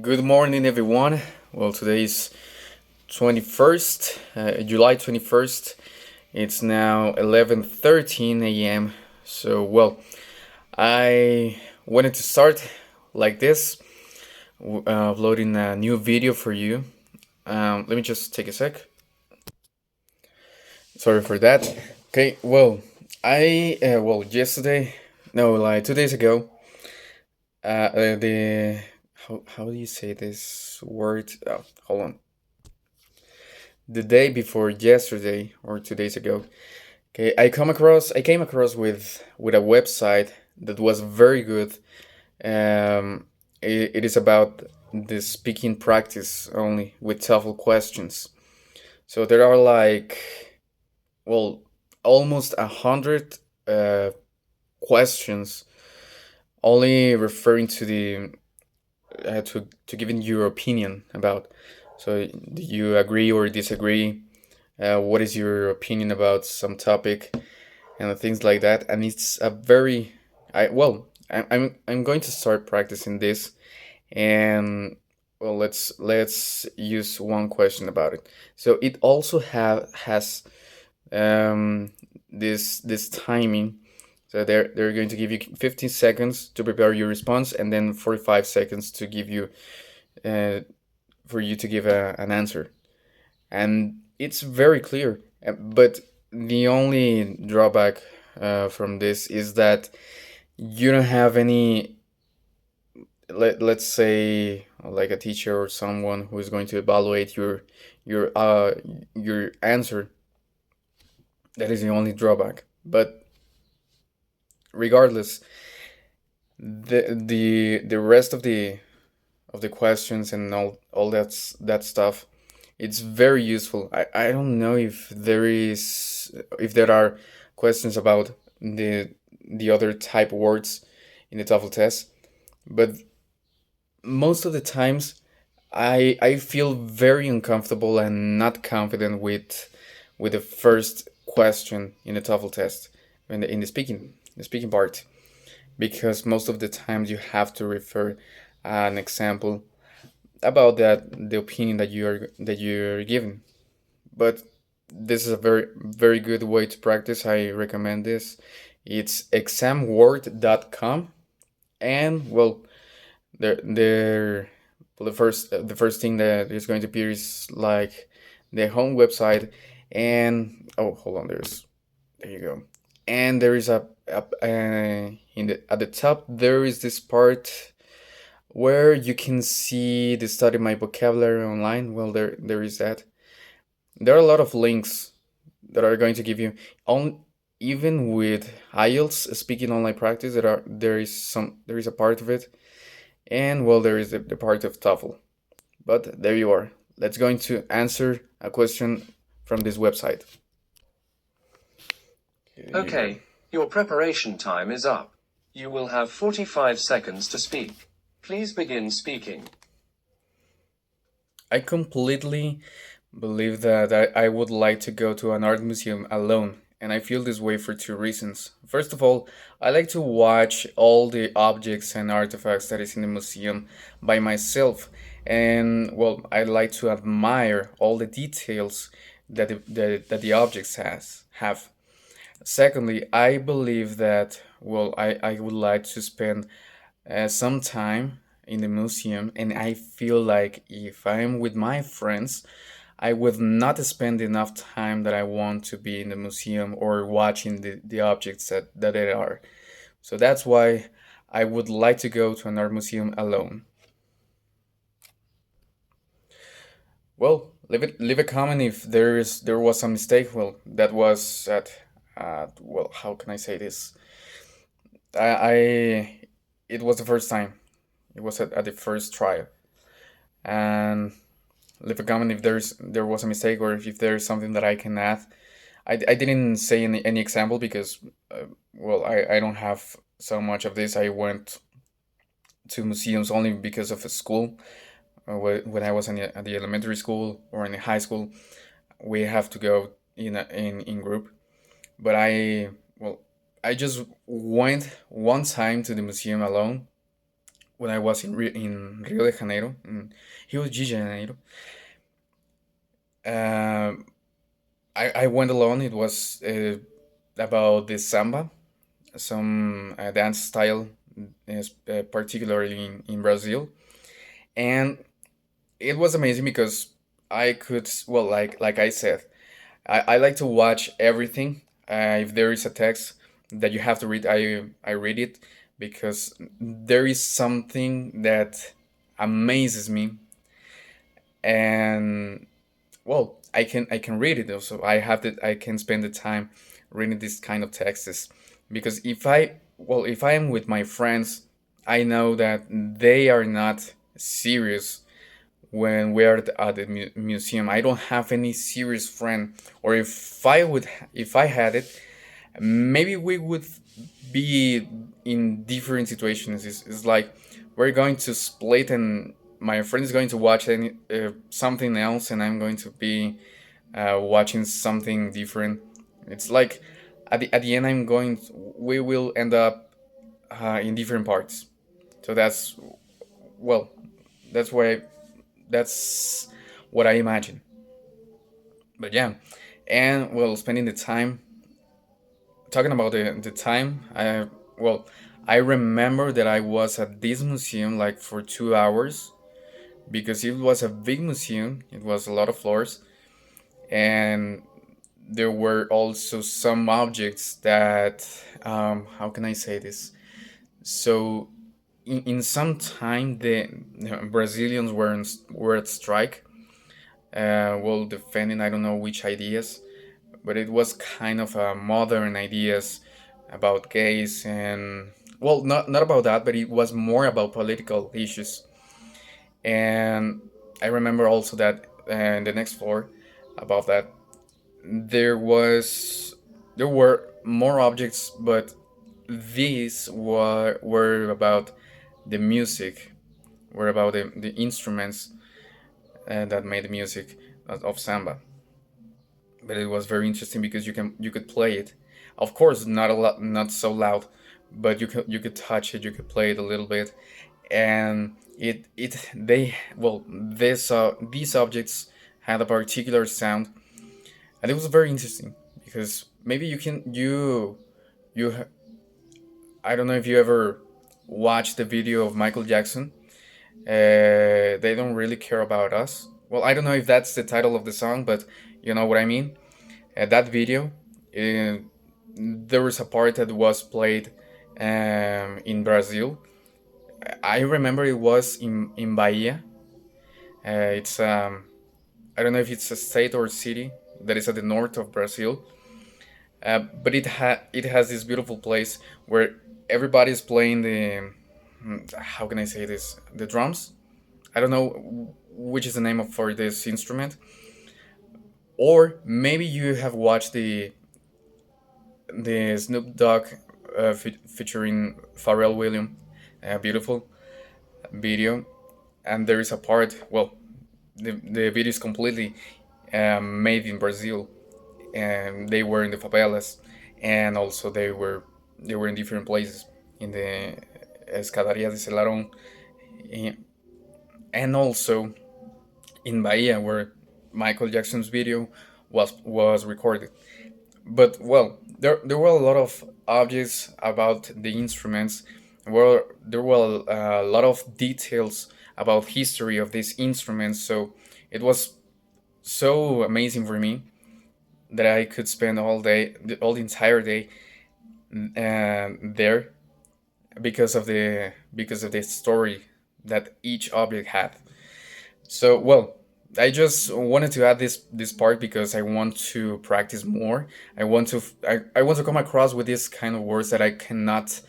Good morning, everyone. Well, today is 21st, July 21st. It's now 11:13 a.m. So, I wanted to start like this, uploading a new video for you. Let me just take a sec. Sorry for that. Okay, yesterday, no, like 2 days ago, the how do you say this word? Oh, hold on. The day before yesterday or 2 days ago, okay, I came across with a website that was very good. It is about the speaking practice only with TOEFL questions. So there are well almost 100 questions only referring to the to giving your opinion about. So do you agree or disagree? What is your opinion about some topic and things like that? And it's a very, I'm going to start practicing this, and let's use one question about it. So it also has um, this timing. So they're going to give you 15 seconds to prepare your response, and then 45 seconds to give you uh, for you to give an answer. And it's very clear. But the only drawback from this is that you don't have any, let's say, like a teacher or someone who is going to evaluate your answer. That is the only drawback. But regardless, the rest of the questions and all that stuff, it's very useful. I don't know if there are questions about the other type words in the TOEFL test, but most of the times I feel very uncomfortable and not confident with the first question in the TOEFL test in the speaking part, because most of the times you have to refer an example about the opinion that you're giving. But this is a very good way to practice. I recommend this. It's examword.com. And there the first thing that is going to appear is like the home website. And oh, hold on, there you go. And there is in the at the top there is this part where you can see the study my vocabulary online. Well, there is that. There are a lot of links that are going to give you on, even with IELTS speaking online practice. There is a part of it, and there is the part of TOEFL. But there you are. Let's going to answer a question from this website. Here you go. Okay, your preparation time is up. You will have 45 seconds to speak. Please begin speaking. I completely believe that I would like to go to an art museum alone, and I feel this way for two reasons. First of all, I like to watch all the objects and artifacts that is in the museum by myself, and I like to admire all the details that the objects have. Secondly, I believe that I would like to spend some time in the museum, and I feel like if I'm with my friends, I would not spend enough time that I want to be in the museum or watching the objects that there are. So that's why I would like to go to an art museum alone. Well, leave a comment if there was a mistake. Well, that was how can I say this? I it was the first time. It was at the first trial. And leave a comment if there was a mistake or if there's something that I can add. I didn't say any example because I don't have so much of this. I went to museums only because of a school. When I was at the elementary school or in the high school, we have to go in group. But I just went one time to the museum alone when I was in Rio de Janeiro, Rio de Janeiro. Um, I went alone. It was about the samba, some dance style, particularly in Brazil, and it was amazing because I could, well, like I said, I like to watch everything. If there is a text that you have to read, I read it because there is something that amazes me, and well, I can read it also. I can spend the time reading this kind of texts because if I am with my friends, I know that they are not serious when we are at the museum. I don't have any serious friend, or if I had it, maybe we would be in different situations. It's like we're going to split, and my friend is going to watch something else, and I'm going to be watching something different. It's like at the end, we will end up in different parts. So well, that's why that's what I imagine. But yeah, and well, spending the time talking about the time. Well, I remember that I was at this museum like for 2 hours because it was a big museum. It was a lot of floors, and there were also some objects that how can I say this? So in some time the Brazilians were at strike. Well, defending I don't know which ideas, but it was kind of modern ideas about gays and well, not about that, but it was more about political issues. And I remember also that the next floor above that there were more objects, but these were about the music, were about the instruments that made the music of samba. But it was very interesting because you could play it. Of course, not a lot, not so loud, but you could touch it, you could play it a little bit, and it they well this these objects had a particular sound, and it was very interesting because maybe you I don't know if you ever watched the video of Michael Jackson. They don't really care about us. Well, I don't know if that's the title of the song, but you know what I mean. That video, uh, there was a part that was played in Brazil. I remember it was in Bahia. It's I don't know if it's a state or city that is at the north of Brazil, but it has this beautiful place where everybody's playing the how can I say this, the drums. I don't know which is the name of for this instrument, or maybe you have watched the Snoop Dogg featuring Pharrell Williams, a beautiful video. And there is a part, well, the video is completely made in Brazil, and they were in the favelas, and also they were in different places in the Escadaria de Celarón, eh, and also in Bahia where Michael Jackson's video was recorded. But well, there were a lot of objects about the instruments. There were a lot of details about history of these instruments. So it was so amazing for me that I could spend all the entire day there because of the story that each object had. So well, I just wanted to add this part because I want to practice more. I want to come across with this kind of words that I cannot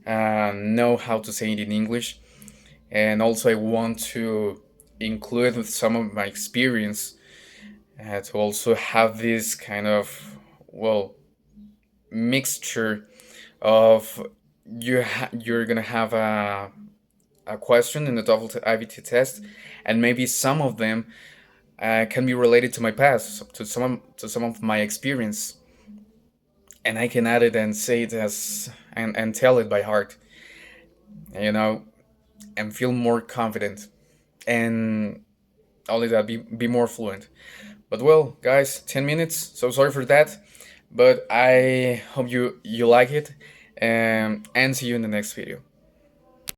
know how to say it in English, and also I want to include some of my experience to also have this kind of well mixture of you're gonna have a question in the TOEFL IBT test, and maybe some of them can be related to my past, to some of my experience, and I can add it and say it as and tell it by heart, you know, and feel more confident. And only that, be more fluent. But well, guys, 10 minutes. So sorry for that, but I hope you like it, and see you in the next video.